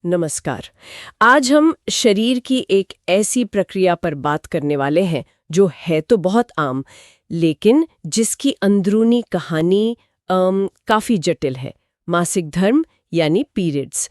नमस्कार। आज हम शरीर की एक ऐसी प्रक्रिया पर बात करने वाले हैं जो है तो बहुत आम, लेकिन जिसकी अंदरूनी कहानी काफी जटिल है। मासिक धर्म यानी पीरियड्स।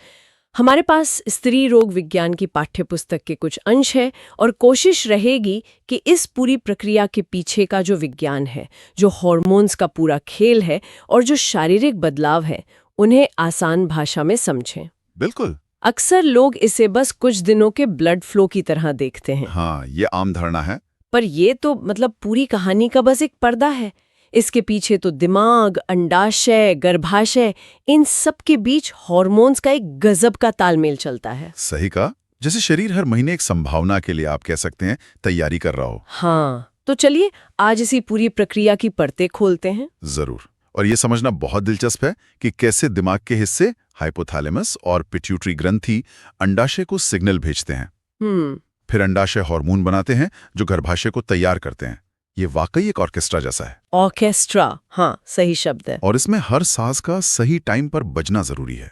हमारे पास स्त्री रोग विज्ञान की पाठ्यपुस्तक के कुछ अंश है और कोशिश रहेगी कि इस पूरी प्रक्रिया के पीछे का जो विज्ञान है, जो हार्मोन्स का पूरा खेल है और जो शारीरिक बदलाव है, उन्हें आसान भाषा में समझें। बिल्कुल। अक्सर लोग इसे बस कुछ दिनों के ब्लड फ्लो की तरह देखते हैं। हाँ, ये आम धारणा है। पर ये तो पूरी कहानी का बस एक पर्दा है। इसके पीछे तो दिमाग, अंडाशय, गर्भाशय, इन सब के बीच हार्मोन्स का एक गजब का तालमेल चलता है। सही कहा। जैसे शरीर हर महीने एक संभावना के लिए, आप कह सकते हैं, तैयारी कर रहा हो। हाँ, तो चलिए आज इसी पूरी प्रक्रिया की परतें खोलते हैं। जरूर। और ये समझना बहुत दिलचस्प है कि कैसे दिमाग के हिस्से हाइपोथैलेमस और पिट्यूटरी ग्रंथि अंडाशय को सिग्नल भेजते हैं। फिर अंडाशय हार्मोन बनाते हैं जो गर्भाशय को तैयार करते हैं। ये वाकई एक ऑर्केस्ट्रा जैसा है। ऑर्केस्ट्रा, हाँ सही शब्द है। और इसमें हर सांस का सही टाइम पर बजना जरूरी है।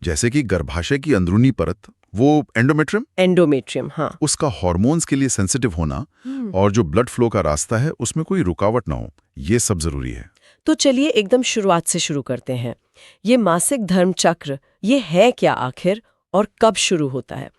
जैसे कि गर्भाशय की अंदरूनी परत, वो एंडोमेट्रियम, हाँ, उसका हार्मोन्स के लिए सेंसिटिव होना और जो ब्लड फ्लो का रास्ता है उसमें कोई रुकावट ना हो, ये सब जरूरी है। तो चलिए एकदम शुरुआत से शुरू करते हैं। ये मासिक धर्म चक्र, ये है क्या आखिर और कब शुरू होता है?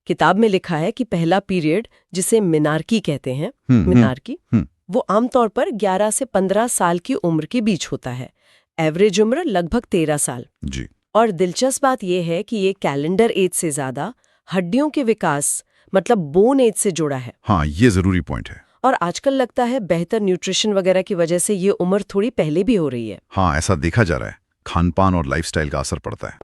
किताब में लिखा है कि पहला पीरियड, जिसे मिनार्की कहते हैं, वो आमतौर पर 11 से 15 साल की उम्र के बीच होता है। एवरेज उम्र लगभग 13 साल जी। और दिलचस्प बात यह है कि ये कैलेंडर एज से ज्यादा हड्डियों के विकास बोन एज से जुड़ा है। हाँ, ये जरूरी पॉइंट है। और आजकल लगता है बेहतर न्यूट्रिशन वगैरह की वजह से ये उम्र थोड़ी पहले भी हो रही है। हाँ, ऐसा देखा जा रहा है। खानपान और लाइफस्टाइल का असर पड़ता है।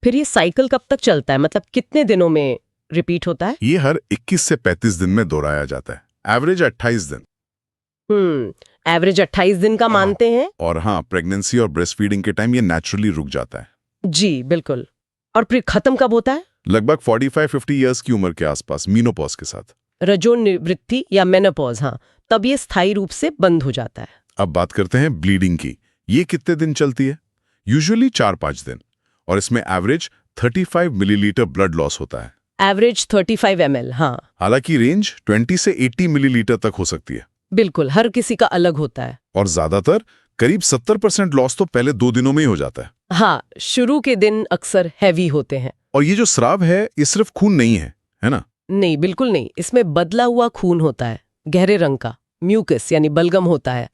फिर ये साइकिल कब तक चलता है, कितने दिनों में रिपीट होता है? ये हर 21 से 35 दिन में दोहराया जाता है। एवरेज 28 दिन। एवरेज 28 दिन का मानते हैं। और हाँ, प्रेगनेंसी और ब्रेस्ट फीडिंग के टाइम ये नेचुरली रुक जाता है। जी बिल्कुल। और फिर खत्म कब होता है? लगभग 45-50 इयर्स की उम्र के आसपास, मीनोपॉज के साथ। रजोनिवृत्ति या मेनोपॉज, हाँ, तब ये स्थायी रूप से बंद हो जाता है। अब बात करते हैं ब्लीडिंग की। ये कितने दिन चलती है? यूजुअली 4-5 दिन। और इसमें एवरेज 35 मिलीलीटर ब्लड लॉस होता है। एवरेज 35 ml, हाँ। हालांकि रेंज 20 से 80 मिलीलीटर तक हो सकती है। बिल्कुल, हर किसी का अलग होता है। और ज्यादातर करीब 70% लॉस तो पहले 2 दिनों में ही हो जाता है। हाँ, शुरू के दिन अक्सर हैवी होते हैं। और ये जो स्राव है, ये सिर्फ खून नहीं है ना? नहीं, बिल्कुल नहीं। इसमें बदला हुआ खून होता है, गहरे रंग का म्यूकस यानी बलगम होता है।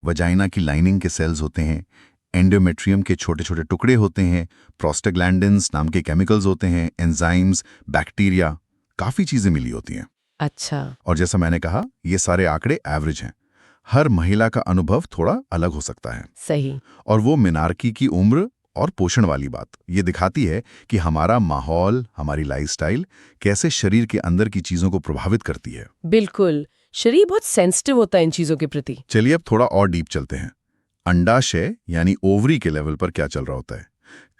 वजाइना की लाइनिंग के सेल्स होते हैं, एंडोमेट्रियम के छोटे छोटे टुकड़े होते हैं, प्रोस्टाग्लैंडिन्स नाम के केमिकल्स होते हैं, एंजाइम्स, बैक्टीरिया, काफी चीजें मिली होती हैं। अच्छा। और जैसा मैंने कहा, ये सारे आंकड़े एवरेज हैं। हर महिला का अनुभव थोड़ा अलग हो सकता है। सही। और वो मिनार्की की उम्र और पोषण वाली बात ये दिखाती है कि हमारा माहौल, हमारी लाइफस्टाइल कैसे शरीर के अंदर की चीजों को प्रभावित करती है। बिल्कुल, शरीर बहुत सेंसिटिव होता है इन चीजों के प्रति। चलिए अब थोड़ा और डीप चलते हैं। अंडाशय यानी ओवरी के लेवल पर क्या चल रहा होता है?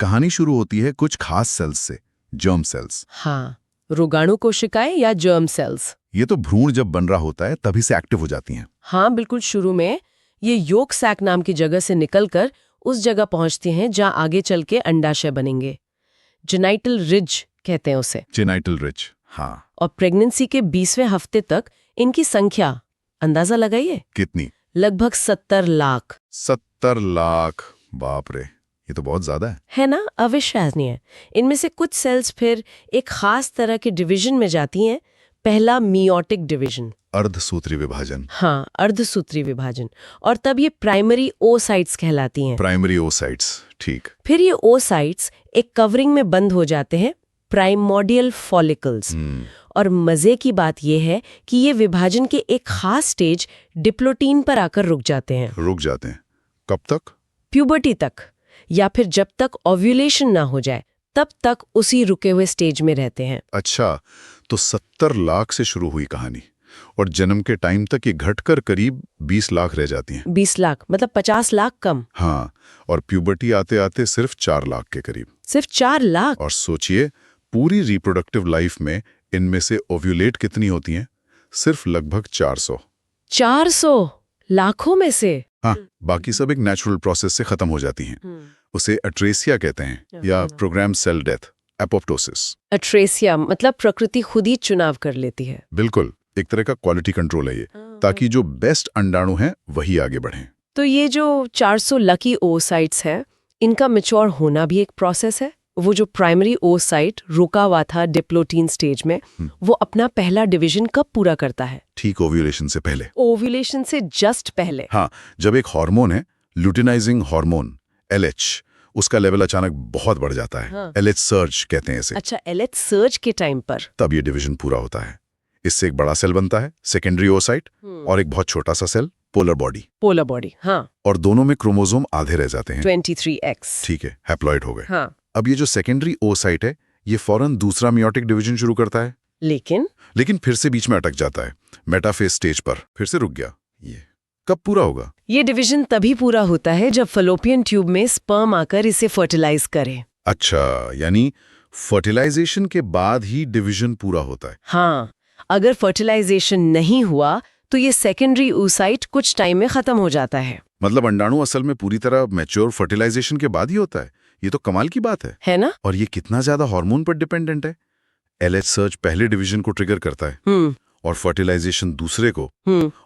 कहानी शुरू होती है कुछ खास सेल्स से, जर्म सेल्स। हाँ, रोगाणु कोशिकाएं या जर्म सेल्स। ये तो भ्रूण जब बन रहा होता है तभी से एक्टिव हो जाती हैं। हाँ बिल्कुल, शुरू में ये योक सैक नाम की जगह से निकलकर उस जगह पहुंचती हैं जहां आगे चल के अंडाशय बनेंगे। जेनाइटल रिज कहते हैं उसे। जेनाइटल रिज, हाँ। और प्रेगनेंसी के 20वें हफ्ते तक इनकी संख्या अंदाजा लगाइए। कितनी? लगभग 70 लाख। 70 लाख, बाप रे, ये तो बहुत ज्यादा है ना? अविश्वसनीय है। इनमें से कुछ सेल्स फिर एक खास तरह के डिवीजन में जाती हैं। पहला मियोटिक डिवीजन, अर्धसूत्री विभाजन। हाँ, अर्धसूत्री विभाजन। और तब ये प्राइमरी ओसाइट्स कहलाती हैं। प्राइमरी ओसाइट्स, ठीक। फिर ये ओसाइट्स एक कवरिंग में बंद हो जाते हैं, प्राइमोर्डियल फॉलिकल्स। और मजे की बात यह है कि ये विभाजन के एक खास स्टेज डिप्लोटीन पर आकर रुक जाते हैं। रुक जाते हैं? कब तक? प्यूबर्टी तक, या फिर जब तक ओव्यूलेशन ना हो जाए तब तक उसी रुके हुए स्टेज में रहते हैं। अच्छा, तो 70 लाख से शुरू हुई कहानी और जन्म के टाइम तक ये घटकर करीब 20 लाख रह जाती हैं। 20 लाख 50 लाख कम। हाँ, और प्यूबर्टी आते आते सिर्फ 4 लाख के करीब। सिर्फ 4 लाख? और सोचिए, पूरी रिप्रोडक्टिव लाइफ में इनमें से ओव्यूलेट कितनी होती हैं? सिर्फ लगभग 400। 400 लाखों में से? हाँ, बाकी सब एक नेचुरल प्रोसेस से खत्म हो जाती हैं। उसे अट्रेसिया कहते हैं या program cell death. Apoptosis. Atresia मतलब प्रकृति खुद ही चुनाव कर लेती है। बिल्कुल, एक तरह का क्वालिटी कंट्रोल है ये, ताकि जो बेस्ट अंडाणु हैं वही आगे बढ़ें। तो ये जो 400 लकी ओसाइट्स है, इनका मैच्योर होना भी एक प्रोसेस है। वो जो प्राइमरी ओसाइट रुका हुआ था डिप्लोटीन स्टेज में, वो अपना पहला डिवीजन कब पूरा करता है? ठीक ओव्यूलेशन से पहले। ओव्यूलेशन से जस्ट पहले। हाँ, जब एक हार्मोन है ल्यूटिनाइजिंग हार्मोन LH, उसका लेवल अचानक बहुत बढ़ जाता है। हाँ। LH सर्ज कहते हैं इसे। अच्छा, LH सर्ज के टाइम पर तब ये डिवीजन पूरा होता है। इससे एक बड़ा सेल बनता है सेकेंडरी ओसाइट, और एक बहुत छोटा सा सेल पोलर बॉडी। हाँ। और दोनों में क्रोमोसोम आधे रह जाते हैं। 23X। ठीक है, हैप्लॉइड हो गए। हाँ। अब ये जो सेकेंडरी ओसाइट है, ये फौरन दूसरा मियोटिक डिवीजन शुरू करता है, लेकिन फिर से बीच में अटक जाता है मेटाफेज स्टेज पर, फिर से रुक गया। ये कब पूरा होगा? ये डिवीजन तभी पूरा होता है जब फलोपियन ट्यूब में स्पर्म आकर इसे फर्टिलाइज करे। अच्छा, यानी फर्टिलाइजेशन के बाद ही डिवीजन पूरा होता है। हाँ, अगर फर्टिलाइजेशन नहीं हुआ तो ये सेकेंडरी oocyte कुछ टाइम में खत्म हो जाता है। मतलब अंडाणु असल में पूरी तरह मैच्योर फर्टिलाइजेशन के बाद ही होता है। ये तो कमाल की बात है ना? और ये कितना ज्यादा हार्मोन पर डिपेंडेंट है। LH सर्ज पहले डिवीजन को ट्रिगर करता है और फर्टिलाइजेशन दूसरे को।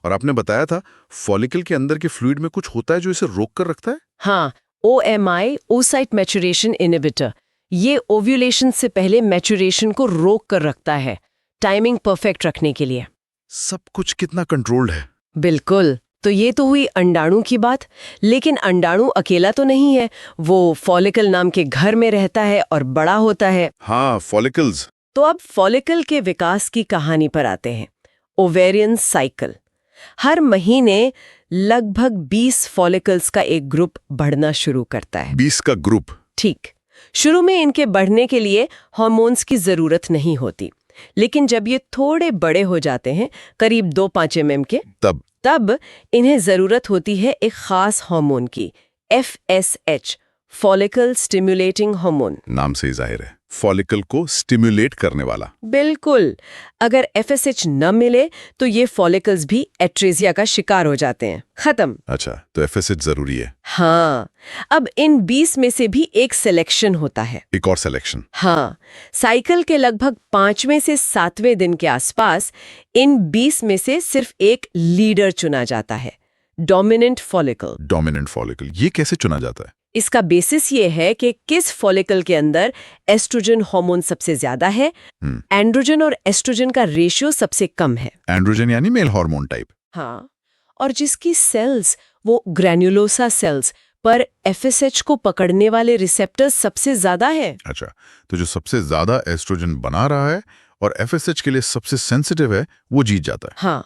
और आपने बताया था फॉलिकल के अंदर के फ्लूइड में कुछ होता है जो इसे रोक कर रखता है। हाँ, OMI oocyte maturation inhibitor, ये ओव्यूलेशन से पहले मैचुरेशन को रोक कर रखता है, टाइमिंग परफेक्ट रखने के लिए। सब कुछ कितना कंट्रोल्ड है। बिल्कुल। तो ये तो हुई अंडाणु की बात, लेकिन अंडाणु अकेला तो नहीं है, वो फॉलिकल नाम के घर में रहता है और बड़ा होता है। हाँ, फॉलिकल्स। तो अब फॉलिकल के विकास की कहानी पर आते हैं। Ovarian cycle. हर महीने लगभग 20 फॉलिकल्स का एक ग्रुप बढ़ना शुरू करता है। 20 का ग्रुप? ठीक। शुरू में इनके बढ़ने के लिए हार्मोन्स की जरूरत नहीं होती, लेकिन जब ये थोड़े बड़े हो जाते हैं, करीब 2-5 mm के, तब इन्हें जरूरत होती है एक खास हार्मोन की, FSH, फॉलिकल स्टिमुलेटिंग हार्मोन। नाम से ही जाहिर है, फॉलिकल को स्टिमुलेट करने वाला। बिल्कुल। अगर FSH न मिले तो ये फॉलिकल्स भी एट्रेसिया का शिकार हो जाते हैं, खत्म। अच्छा, तो FSH जरूरी है। हाँ, अब इन 20 में से भी एक सिलेक्शन होता है। एक और सिलेक्शन? हाँ, साइकिल के लगभग 5वें से 7वें दिन के आसपास इन 20 में से सिर्फ एक लीडर चुना जाता है, डोमिनेंट फॉलिकल। डोमिनेंट फॉलिकल, ये कैसे चुना जाता है? इसका बेसिस ये है कि किस फॉलिकल के अंदर एस्ट्रोजन हार्मोन सबसे ज्यादा है, एंड्रोजन और एस्ट्रोजन का रेशियो सबसे कम है। एंड्रोजन यानी मेल हार्मोन टाइप। हाँ, और जिसकी सेल्स, वो ग्रैन्युलोसा सेल्स पर FSH को पकड़ने वाले रिसेप्टर्स सबसे ज्यादा है। अच्छा, तो जो सबसे ज्यादा एस्ट्रोजन बना रहा है और FSH के लिए सबसे सेंसिटिव है, वो जीत जाता है। हाँ,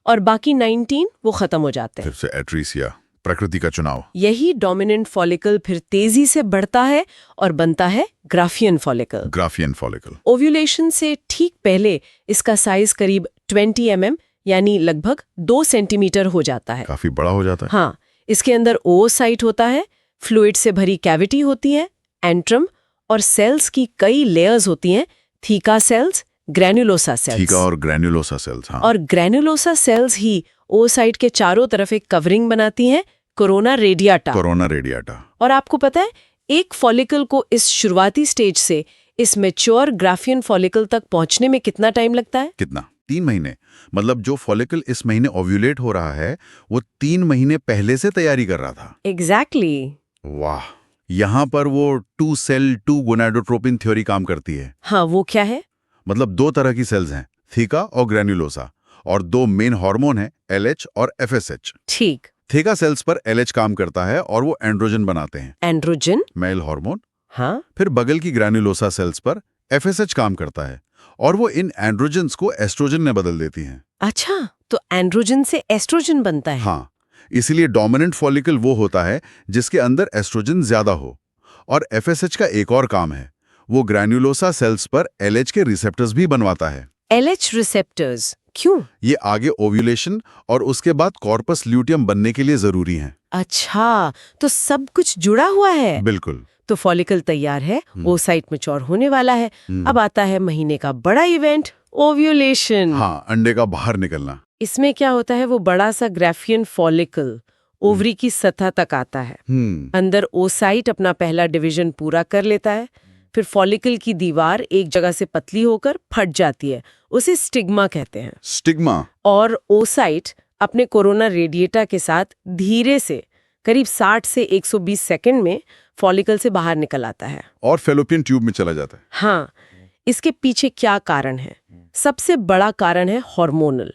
और बाकी 19 वो खत्म हो जाते हैं। फिर से एट्रेसिया, प्रकृति का चुनाव। यही डोमिनेंट फॉलिकल फिर तेजी से बढ़ता है और बनता है Graafian follicle. Graafian follicle. Ovulation से ठीक पहले इसका साइज करीब 20 mm यानी लगभग 2 सेंटीमीटर हो जाता है। काफी बड़ा हो जाता है। हाँ, इसके अंदर oocyte होता है, फ्लूइड से भरी कैविटी होती है, एंट्रम, और सेल्स की कई लेयर्स होती हैं, theca cells, granulosa cells. Theca और ग्रैन्युलोसा सेल्स, हाँ। और ग्रैन्युलोसा सेल्स ही oocyte के चारों तरफ एक कवरिंग बनाती हैं, कोरोना रेडियाटा। और आपको पता है, एक फॉलिकल को इस शुरुआती स्टेज से इस मैच्योर ग्राफियन फॉलिकल तक पहुंचने में कितना टाइम लगता है? कितना? 3 महीने। मतलब जो फॉलिकल इस महीने ओव्यूलेट हो रहा है, वो 3 महीने पहले से तैयारी कर रहा था। एग्जैक्टली। वाह, यहाँ पर वो 2 सेल 2 गोनाडोट्रोपिन थ्योरी काम करती है। हाँ, वो क्या है? मतलब 2 तरह की सेल्स हैं, थीका और ग्रैन्युलोसा, और 2 मेन हार्मोन हैं, LH और FSH। ठीक। थीका सेल्स पर LH काम करता है और वो एंड्रोजन बनाते हैं। एंड्रोजन? Male hormone. हाँ। फिर बगल की ग्रैन्युलोसा सेल्स पर FSH काम करता है और वो इन एंड्रोजन्स को एस्ट्रोजन में बदल देती हैं। अच्छा, तो एंड्रोजन से एस्ट्रोजन बनता है? हाँ, इसलिए डोमिनेंट फॉलिकल वो होता है जिसके अंदर एस्ट्रोजन ज्यादा हो। और FSH का एक और काम है, वो ग्रैन्युलोसा सेल्स पर LH के रिसेप्टर्स भी बनवाता है। LH रिसेप्टर्स क्यों? ये आगे ओव्यूलेशन और उसके बाद कॉर्पस ल्यूटियम बनने के लिए जरूरी हैं। अच्छा, तो सब कुछ जुड़ा हुआ है। बिल्कुल। तो फॉलिकल तैयार है, oocyte मैच्योर होने वाला है। अब आता है महीने का बड़ा इवेंट, ओव्यूलेशन। हाँ, अंडे का बाहर निकलना। इसमें क्या होता है, वो बड़ा सा ग्राफियन फॉलिकल ओवरी की सतह तक आता है। अंदर oocyte अपना पहला डिवीजन पूरा कर लेता है, फिर फॉलिकल की दीवार एक जगह से पतली होकर फट जाती है, उसे स्टिग्मा कहते हैं। स्टिग्मा। और ओसाइट अपने कोरोना रेडिएटा के साथ धीरे से करीब 60 से 120 सेकंड में फॉलिकल से बाहर निकल आता है और फैलोपियन ट्यूब में चला जाता है। हाँ, इसके पीछे क्या कारण है? सबसे बड़ा कारण है हार्मोनल।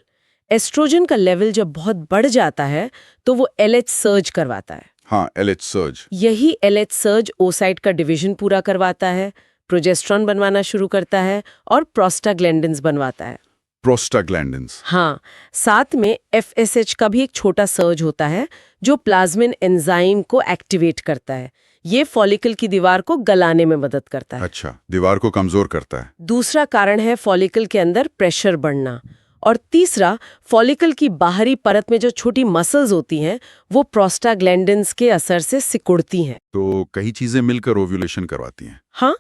एस्ट्रोजन का लेवल जब बहुत बढ़ जाता है तो वो LH सर्ज करवाता है। हाँ, LH सर्ज। यही LH सर्ज ओसाइट का डिवीजन पूरा करवाता है, प्रोजेस्टेरॉन बनवाना शुरू करता है और प्रोस्टाग्लैंडिन्स बनवाता है। प्रोस्टाग्लैंडिन्स। हाँ, साथ में FSH का भी एक छोटा सर्ज होता है जो प्लाज्मिन एंजाइम को एक्टिवेट करता है। ये फॉलिकल की दीवार को गलाने में मदद करता है। अच्छा, दीवार को कमजोर करता है। दूसरा कारण है फॉलिकल के अंदर प्रेशर बढ़ना। और तीसरा, फॉलिकल की बाहरी परत में जो छोटी मसल्स होती हैं वो प्रोस्टाग्लैंडिन्स के असर से सिकुड़ती हैं। तो कई चीजें मिलकर ओव्यूलेशन करवाती हैं। हाँ,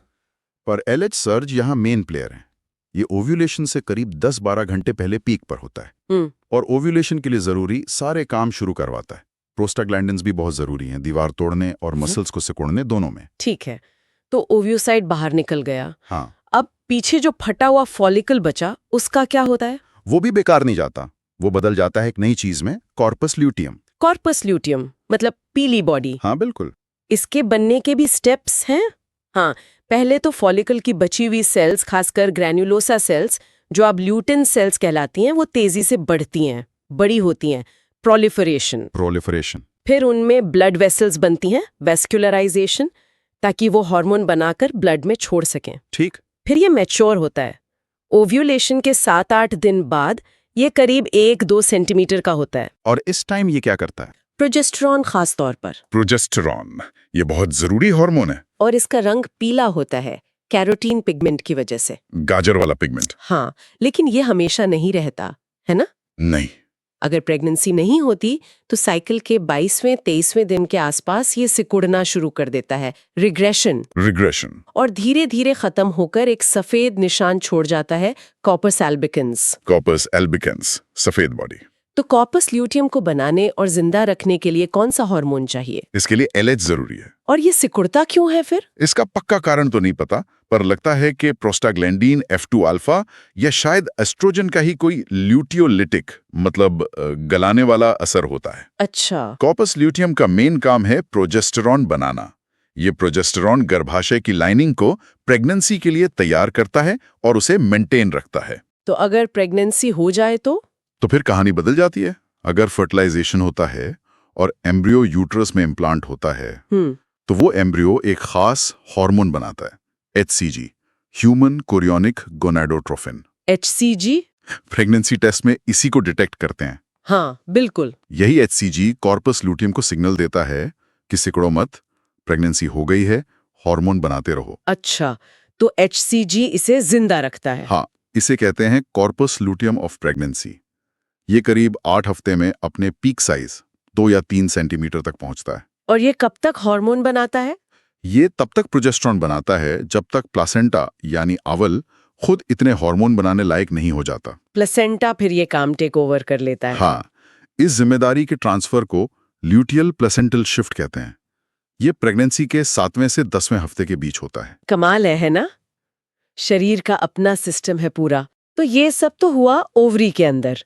पर LH सर्ज यहाँ मेन प्लेयर है। ये ओव्यूलेशन से करीब 10-12 घंटे पहले पीक पर होता है और ओव्यूलेशन के लिए जरूरी सारे काम शुरू करवाता है। प्रोस्टाग्लैंडिन्स भी बहुत जरूरी हैं, दीवार तोड़ने और मसल्स को सिकुड़ने दोनों में। ठीक है, तो ओव्यूसाइट बाहर निकल गया। हाँ, अब पीछे जो फटा हुआ फॉलिकल बचा उसका क्या होता है? वो भी बेकार नहीं जाता, वो बदल जाता है एक नई चीज में, कॉर्पस ल्यूटियम। कॉर्पस ल्यूटियम मतलब पीली बॉडी। हाँ बिल्कुल। इसके बनने के भी स्टेप्स हैं। हाँ, पहले तो फॉलिकल की बची हुई सेल्स, खासकर ग्रैन्युलोसा सेल्स जो अब ल्यूटिन सेल्स कहलाती हैं, वो तेजी से बढ़ती हैं, बड़ी होती हैं, प्रोलिफरेशन। फिर उनमें ब्लड वेसल्स बनती हैं, वेस्कुलराइजेशन, ताकि वो हार्मोन बनाकर ब्लड में छोड़ सकें। ठीक। फिर ये मैच्योर होता है। ओव्यूलेशन के 7-8 दिन बाद ये करीब 1-2 सेंटीमीटर का होता है। और इस टाइम ये क्या करता है? प्रोजेस्टेरॉन खास तौर पर। प्रोजेस्टेरॉन, ये बहुत जरूरी हार्मोन है। और इसका रंग पीला होता है कैरोटीन पिगमेंट की वजह से। गाजर वाला पिगमेंट। हाँ, लेकिन ये हमेशा नहीं रहता, है ना? नहीं। अगर प्रेगनेंसी नहीं होती तो साइकिल के 22वें-23वें दिन के आसपास ये सिकुड़ना शुरू कर देता है, रिग्रेशन, और धीरे धीरे खत्म होकर एक सफेद निशान छोड़ जाता है, कॉर्पस एल्बिकेंस, सफेद बॉडी। तो कॉर्पस ल्यूटियम को बनाने और जिंदा रखने के लिए कौन सा हार्मोन चाहिए? इसके लिए LH जरूरी है। और ये सिकुड़ता क्यों है फिर? इसका पक्का कारण तो नहीं पता, पर लगता है कि प्रोस्टाग्लैंडिन F2 अल्फा या शायद एस्ट्रोजन का ही कोई ल्यूटियोलिटिक मतलब गलाने वाला असर होता है। अच्छा। कॉर्पस ल्यूटियम का मेन काम है प्रोजेस्टेरॉन बनाना। ये प्रोजेस्टेरॉन गर्भाशय की लाइनिंग को प्रेगनेंसी के लिए तैयार करता है और उसे मेंटेन रखता है। तो अगर प्रेगनेंसी हो जाए तो फिर कहानी बदल जाती है। अगर फर्टिलाइजेशन होता है और एम्ब्रियो यूट्रस में इम्प्लांट होता है तो वो एम्ब्रियो एक खास हार्मोन बनाता है, HCG, human chorionic gonadotrophin. HCG? Pregnancy test में इसी को डिटेक्ट करते हैं। हाँ, बिल्कुल। यही HCG कॉर्पस ल्यूटियम को सिग्नल देता है कि सिकुड़ो मत, प्रेगनेंसी हो गई है, हार्मोन बनाते रहो। अच्छा, तो HCG इसे जिंदा रखता है। हाँ, इसे कहते हैं कॉर्पस ल्यूटियम ऑफ प्रेगनेंसी। ये करीब 8 हफ्ते में अपने पीक साइज 2 या 3 सेंटीमीटर तक पहुंचता है। और ये कब तक हार्मोन बनाता है? ये तब तक प्रोजेस्टेरॉन बनाता है जब तक प्लासेंटा यानी अवल खुद इतने हार्मोन बनाने लायक नहीं हो जाता। प्लेसेंटा फिर ये काम टेक ओवर कर लेता है। हाँ, इस जिम्मेदारी के ट्रांसफर को ल्यूटियल प्लेसेंटल शिफ्ट कहते हैं। ये प्रेगनेंसी के 7वें से 10वें हफ्ते के बीच होता है। कमाल है ना? शरीर का अपना सिस्टम है पूरा। तो ये सब तो हुआ ओवरी के अंदर,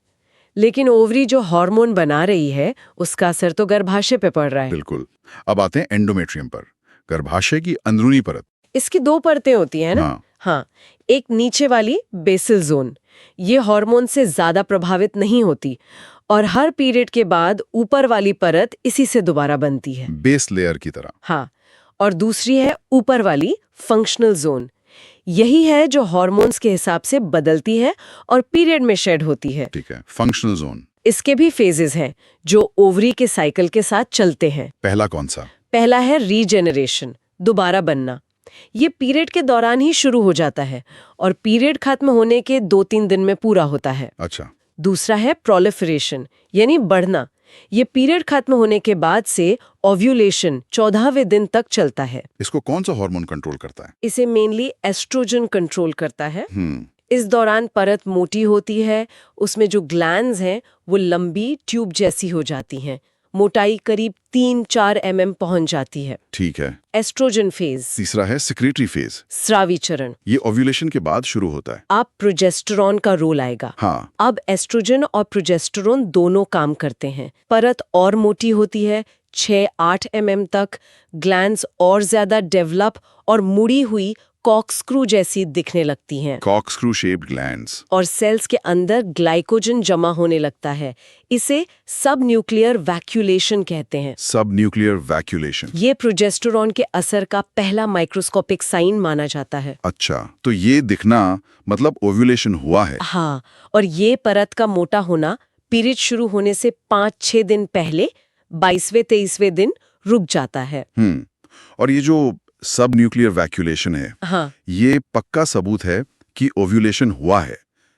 लेकिन ओवरी जो हार्मोन बना रही है उसका असर तो गर्भाशय पे पड़ रहा है। बिल्कुल। अब आते हैं एंडोमेट्रियम पर, गर्भाशय की अंदरूनी परत। इसकी 2 परतें होती हैं ना? हाँ, एक नीचे वाली बेसल जोन, ये हार्मोन से ज्यादा प्रभावित नहीं होती और हर पीरियड के बाद ऊपर वाली परत इसी से दोबारा बनती है, बेस लेयर की तरह। हाँ, और दूसरी है ऊपर वाली फंक्शनल जोन। यही है जो हार्मोन्स के हिसाब से बदलती है और पीरियड में शेड होती है। ठीक है, फंक्शनल जोन। इसके भी फेजेस हैं जो ओवरी के साइकिल के साथ चलते हैं। पहला कौन सा? पहला है रीजेनरेशन, दोबारा बनना। ये पीरियड के दौरान ही शुरू हो जाता है और पीरियड खत्म होने के 2-3 दिन में पूरा होता है। अच्छा। दूसरा है प्रोलिफरेशन, यानी बढ़ना। ये पीरियड खत्म होने के बाद से ओव्यूलेशन 14वें दिन तक चलता है। इसको कौन सा हार्मोन कंट्रोल करता है? इसे मेनली एस्ट्रोजन कंट्रोल करता है। इस दौरान परत मोटी होती है, उसमें जो ग्लैंड्स हैं वो लंबी ट्यूब जैसी हो जाती हैं, मोटाई करीब 3-4 mm पहुंच जाती है। ठीक है। एस्ट्रोजन फेज, तीसरा है सिक्रेटरी फेज। स्रावी चरण। ये ओव्यूलेशन के बाद शुरू होता है। अब प्रोजेस्टेरॉन का रोल आएगा। हाँ। अब एस्ट्रोजन और प्रोजेस्टेरॉन दोनों काम करते हैं। परत और मोटी होती है, 6-8 mm तक। ग्लैंड्स और ज्यादा डेवलप और मुड़ी हुई कॉर्कस्क्रू जैसी दिखने लगती हैं। Corkscrew shaped glands. और सेल्स के अंदर ग्लाइकोजन जमा होने लगता है। इसे सब न्यूक्लियर वैक्यूलेशन कहते हैं। सब न्यूक्लियर वैक्यूलेशन। ये प्रोजेस्टेरॉन के असर का पहला माइक्रोस्कोपिक साइन माना जाता है। अच्छा, तो ये दिखना मतलब ओव्यूलेशन हुआ है। हाँ, और ये परत का मोटा होना पीरियड शुरू होने से 5-6 दिन पहले 22वें-23वें दिन रुक जाता है। और ये जो सब न्यूक्लियर वैक्यूलेशन है, हाँ, ये पक्का सबूत है कि ओव्यूलेशन हुआ है।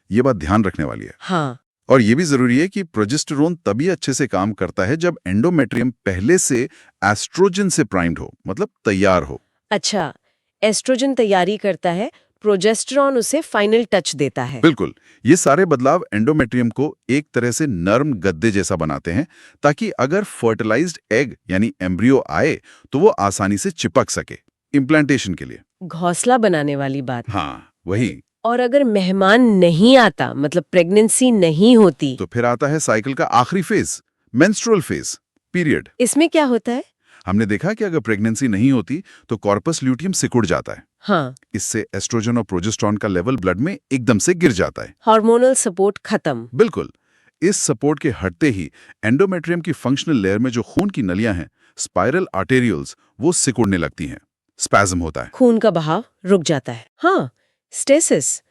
ये बात ध्यान रखने वाली है। हाँ, और ये भी जरूरी है कि प्रोजेस्टेरॉन तभी अच्छे से काम करता है जब एंडोमेट्रियम पहले से एस्ट्रोजन से प्राइम्ड हो, मतलब तैयार हो। अच्छा, एस्ट्रोजन तैयारी करता है, प्रोजेस्टेरॉन उसे फाइनल टच देता है। बिल्कुल, ये सारे बदलाव एंडोमेट्रियम को एक तरह से नर्म गद्दे जैसा बनाते हैं, ताकि अगर फर्टिलाइज्ड एग यानी एम्ब्रियो आए तो वो आसानी से चिपक सके इम्प्लांटेशन के लिए। घोंसला बनाने वाली बात। हाँ, वही। और अगर मेहमान नहीं आता, मतलब प्रेगनेंसी नहीं होती, तो फिर आता है साइकिल का आखिरी फेज, मेंस्ट्रुअल फेज, पीरियड। इसमें क्या होता है? हमने देखा कि अगर प्रेगनेंसी नहीं होती तो कॉर्पस ल्यूटियम सिकुड़ जाता है। हाँ, इससे एस्ट्रोजन और प्रोजेस्टेरॉन का लेवल ब्लड में एकदम से गिर जाता है। हार्मोनल सपोर्ट खत्म। बिल्कुल। इस सपोर्ट के हटते ही एंडोमेट्रियम की फंक्शनल लेयर में जो खून की नलियां हैं, स्पाइरल आर्टेरियल्स, वो सिकुड़ने लगती हैं। स्पैज्म होता है। खून का बहाव रुक जाता है। हाँ, स्टेसिस,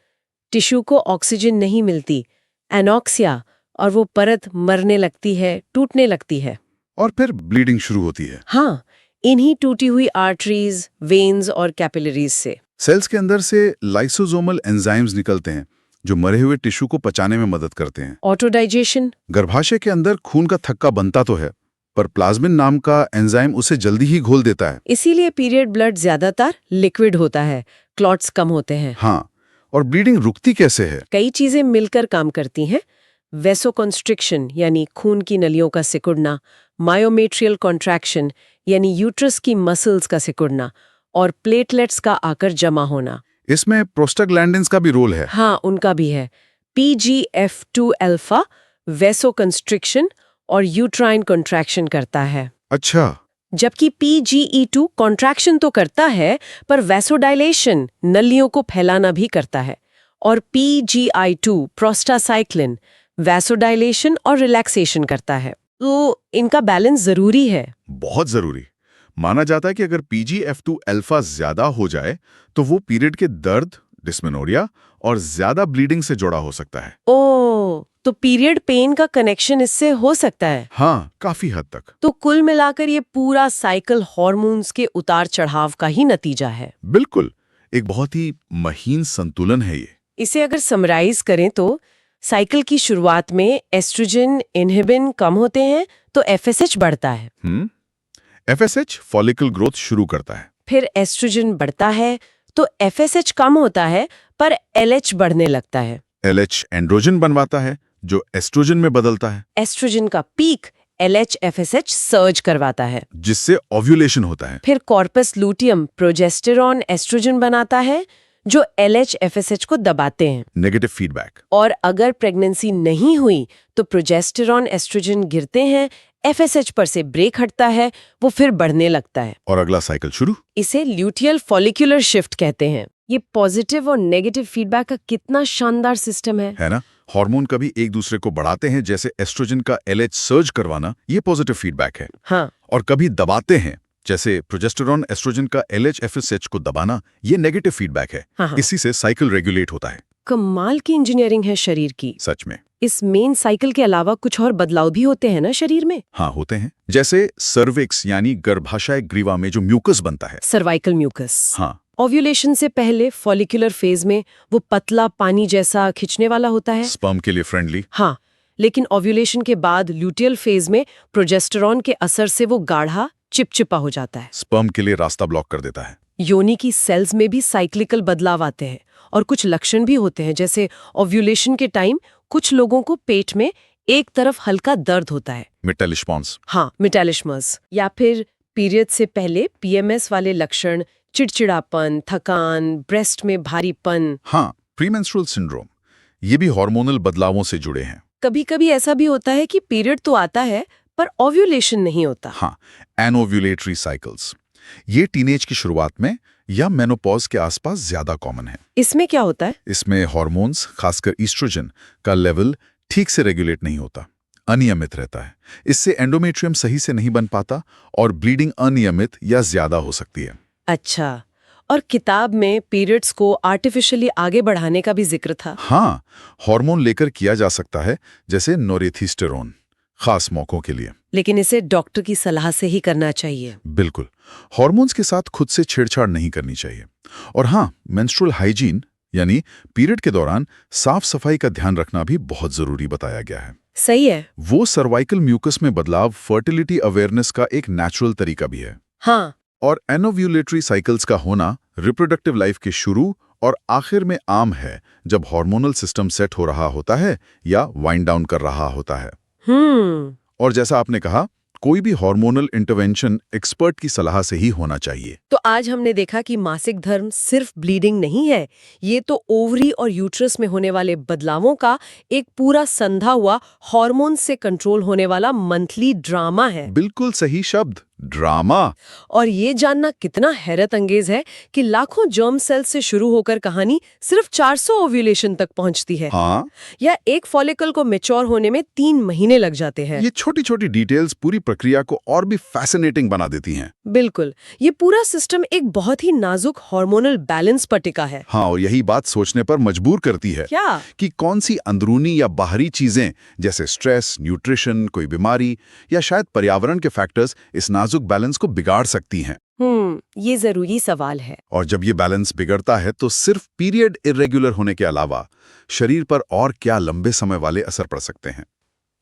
टिश्यू को ऑक्सीजन नहीं मिलती, एनॉक्सिया, और वो परत मरने लगती है, टूटने लगती है। और फिर ब्लीडिंग शुरू होती है। हाँ, इन्हीं टूटी हुई आर्टरीज, वेन्स और कैपिलरीज से। सेल्स के अंदर से लाइसोसोमल एंजाइम्स निकलते हैं जो मरे हुए टिश्यू को पचाने में मदद करते हैं। ऑटोडाइजेशन। गर्भाशय के अंदर खून का थक्का बनता तो है, पर प्लाज्मिन नाम का एंजाइम उसे जल्दी ही घोल देता है। इसीलिए पीरियड ब्लड ज्यादातर लिक्विड होता है, क्लॉट्स कम होते हैं। हाँ, और ब्लीडिंग रुकती कैसे है? कई चीजें मिलकर काम करती हैं। वेसोकॉन्स्ट्रिक्शन यानी खून की नलियों का सिकुड़ना, मायोमेट्रियल कॉन्ट्रैक्शन यानी यूट्रस की मसल्स का सिकुड़ना, और प्लेटलेट्स का आकर जमा होना। इसमें प्रोस्टाग्लैंडिन्स का भी रोल है। हाँ, उनका भी है। PGF2 अल्फा वेसोकॉन्स्ट्रिक्शन और यूट्राइन कॉन्ट्रैक्शन करता है। अच्छा। जबकि PGE2 कॉन्ट्रैक्शन तो करता है, पर वेसोडाइलेशन, नलियों को फैलाना भी करता है। और PGI2 प्रोस्टासाइक्लिन वेसोडाइलेशन और रिलैक्सेशन करता है। तो इनका बैलेंस जरूरी है। बहुत जरूरी। माना जाता है कि अगर PGF2 अल्फा ज्यादा हो जाए तो वो पीरियड के दर्द, डिस्मेनोरिया और ज्यादा ब्लीडिंग से जुड़ा हो सकता है। ओह, तो पीरियड पेन का कनेक्शन इससे हो सकता है। हाँ, काफी हद तक। तो कुल मिलाकर ये पूरा साइकिल हार्मोन्स के उतार चढ़ाव का ही नतीजा है। बिल्कुल, एक बहुत ही महीन संतुलन है ये। इसे अगर समराइज करें तो साइकिल की शुरुआत में एस्ट्रोजन इनहिबिन कम होते हैं तो FSH बढ़ता है। FSH फॉलिकल ग्रोथ शुरू करता है। फिर एस्ट्रोजन बढ़ता है तो FSH कम होता है पर LH बढ़ने लगता है। LH एंड्रोजन बनवाता है जो एस्ट्रोजन में बदलता है। एस्ट्रोजन का पीक LH FSH सर्ज करवाता है, जिससे ओव्यूलेशन होता है। फिर कॉर्पस लूटियम प्रोजेस्टेरॉन एस्ट्रोजन बनाता है जो LH FSH को दबाते हैं। Negative feedback. और अगर प्रेगनेंसी नहीं हुई तो प्रोजेस्टेरॉन एस्ट्रोजन गिरते हैं, FSH पर से ब्रेक हटता है, वो फिर बढ़ने लगता है और अगला साइकिल शुरू। इसे ल्यूटियल फॉलिक्यूलर शिफ्ट कहते हैं। ये पॉजिटिव और नेगेटिव फीडबैक का कितना शानदार सिस्टम है ना? हार्मोन कभी एक दूसरे को बढ़ाते हैं, जैसे एस्ट्रोजन का LH सर्ज करवाना, ये पॉजिटिव फीडबैक है। हाँ, और कभी दबाते हैं, जैसे प्रोजेस्टेरॉन एस्ट्रोजन का LH FSH को दबाना, ये नेगेटिव फीडबैक है। हाँ। इसी से साइकिल रेगुलेट होता है। कमाल की इंजीनियरिंग है शरीर की। सच में। इस मेन साइकिल के अलावा कुछ और बदलाव भी होते हैं ना शरीर में? हाँ, होते हैं। जैसे सर्विक्स यानी गर्भाशय ग्रीवा में जो म्यूकस बनता है, सर्वाइकल म्यूकस। हाँ, ओव्यूलेशन से पहले फॉलिकुलर फेज में वो पतला पानी जैसा खिंचने वाला होता है, स्पर्म के लिए फ्रेंडली। हाँ, लेकिन ओव्यूलेशन के बाद ल्यूटियल फेज में प्रोजेस्टेरॉन के असर से वो गाढ़ा चिपचिपा हो जाता है, स्पर्म के लिए रास्ता ब्लॉक कर देता है। योनि की सेल्स में भी साइक्लिकल बदलाव आते हैं और कुछ लक्षण भी होते हैं, जैसे ओव्यूलेशन के टाइम कुछ लोगों को पेट में एक तरफ हल्का दर्द होता है। मेटालिस्पॉन्स। हाँ, मेटालिस्मस। या फिर पीरियड से पहले पीएमएस वाले लक्षण, चिड़चिड़ापन, थकान, ब्रेस्ट में भारीपन। हाँ, प्रीमेंस्ट्रुअल सिंड्रोम। ये भी हार्मोनल बदलावों से जुड़े हैं। कभी कभी ऐसा भी होता है कि पीरियड तो आता है पर ओव्यूलेशन नहीं होता। हाँ, एनोव्यूलेटरी साइकिल्स। ये टीनेज की शुरुआत में या मेनोपॉज के आसपास ज्यादा कॉमन है। इसमें क्या होता है? इसमें हार्मोन्स, खासकर ईस्ट्रोजन का लेवल ठीक से रेगुलेट नहीं होता, अनियमित रहता है। इससे एंडोमेट्रियम सही से नहीं बन पाता और ब्लीडिंग अनियमित या ज्यादा हो सकती है। अच्छा, और किताब में पीरियड्स को आर्टिफिशियली आगे बढ़ाने का भी जिक्र था। हाँ, हार्मोन लेकर किया जा सकता है, जैसे नोरेथिस्टेरोन, खास मौकों के लिए। लेकिन इसे डॉक्टर की सलाह से ही करना चाहिए। बिल्कुल, हार्मोन्स के साथ खुद से छेड़छाड़ नहीं करनी चाहिए। और हाँ, मेंस्ट्रुअल हाइजीन यानी पीरियड के दौरान साफ सफाई का ध्यान रखना भी बहुत जरूरी बताया गया है। सही है। वो सर्वाइकल म्यूकस में बदलाव फर्टिलिटी अवेयरनेस का एक नेचुरल तरीका भी है। हाँ, और एनोव्यूलेटरी साइकिल्स का होना रिप्रोडक्टिव लाइफ के शुरू और आखिर में आम है, जब हार्मोनल सिस्टम सेट हो रहा होता है या वाइंड डाउन कर रहा होता है। और जैसा आपने कहा, कोई भी हार्मोनल इंटरवेंशन एक्सपर्ट की सलाह से ही होना चाहिए। तो आज हमने देखा कि मासिक धर्म सिर्फ ब्लीडिंग नहीं है, ये तो ओवरी और यूट्रस में होने वाले बदलावों का एक पूरा संधा हुआ हार्मोन से कंट्रोल होने वाला मंथली ड्रामा है। बिल्कुल सही शब्द, ड्रामा। और ये जानना कितना हैरत अंगेज है कि लाखों जर्म सेल से शुरू होकर कहानी सिर्फ 400 ओव्यूलेशन तक पहुंचती है। हाँ, या एक फॉलिकल को मैच्योर होने में 3 महीने लग जाते हैं। ये छोटी छोटी डिटेल्स पूरी प्रक्रिया को और भी फैसिनेटिंग बना देती हैं। बिल्कुल, ये पूरा सिस्टम एक बहुत ही नाजुक हार्मोनल बैलेंस पर टिका है। हाँ, और यही बात सोचने पर मजबूर करती है क्या? कि कौन सी अंदरूनी या बाहरी चीजें जैसे स्ट्रेस, न्यूट्रिशन, कोई बीमारी या शायद पर्यावरण के फैक्टर्स इस नाजुक बैलेंस को बिगाड़ सकती हैं। ये जरूरी सवाल है। और जब ये बैलेंस बिगड़ता है तो सिर्फ पीरियड इरेगुलर होने के अलावा शरीर पर और क्या लंबे समय वाले असर पड़ सकते हैं।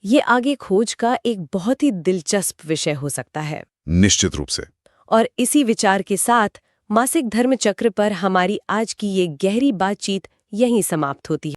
ये आगे खोज का एक बहुत ही दिलचस्प विषय हो सकता है। निश्चित रूप से। और इसी विचार के साथ मासिक धर्म चक्र पर हमारी आज की ये गहरी बातचीत यहीं समाप्त होती है।